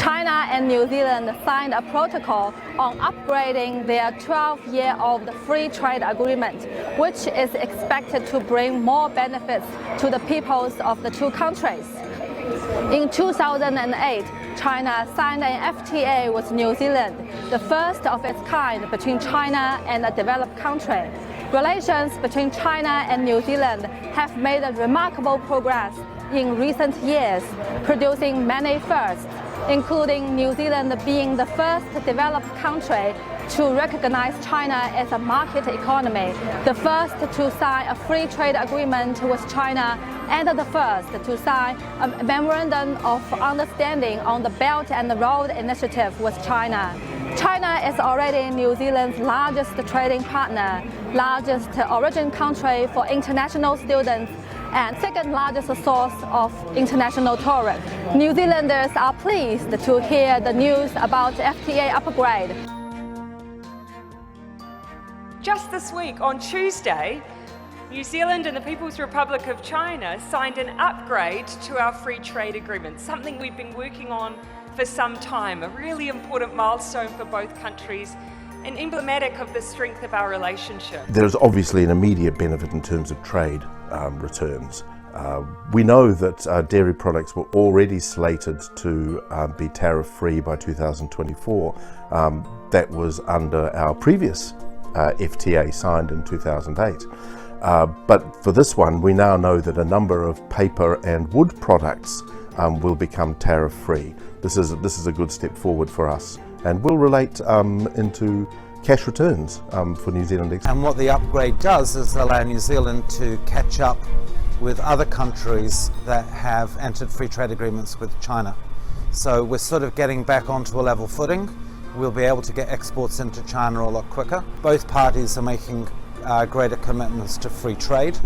China and New Zealand signed a protocol on upgrading their 12-year-old free trade agreement, which is expected to bring more benefits to the peoples of the two countries. In 2008, China signed an FTA with New Zealand, the first of its kind between China and a developed country. Relations between China and New Zealand have made remarkable progress in recent years, producing many firsts, including New Zealand being the first developed country to recognize China as a market economy, the first to sign a free trade agreement with China, and the first to sign a memorandum of understanding on the Belt and Road Initiative with China. China is already New Zealand's largest trading partner, largest origin country for international students, and second largest source of international tourists. New Zealanders are pleased to hear the news about FTA upgrade. Just this week, on Tuesday, New Zealand and the People's Republic of China signed an upgrade to our free trade agreement, something we've been working on for some time, a really important milestone for both countries and emblematic of the strength of our relationship. There's obviously an immediate benefit in terms of trade returns. We know that dairy products were already slated to be tariff-free by 2024. That was under our previous FTA signed in 2008. But for this one, we now know that a number of paper and wood products will become tariff-free. This is a good step forward for us, and will relate into cash returns for New Zealand exports. And what the upgrade does is allow New Zealand to catch up with other countries that have entered free trade agreements with China. So we're sort of getting back onto a level footing. We'll be able to get exports into China a lot quicker. Both parties are making greater commitments to free trade.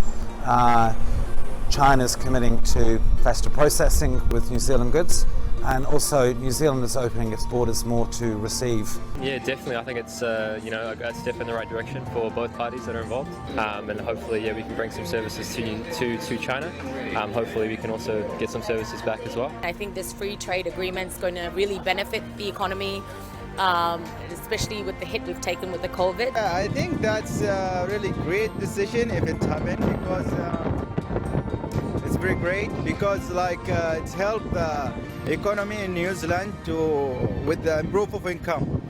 China's committing to faster processing with New Zealand goods, and also New Zealand is opening its borders more to receive. Yeah, definitely. I think it's a step in the right direction for both parties that are involved, and hopefully, we can bring some services to China. Hopefully, we can also get some services back as well. I think this free trade agreement is going to really benefit the economy, especially with the hit we've taken with the COVID. I think that's a really great decision if it happened, because it's very great, because it's helped the economy in New Zealand with the improve of income.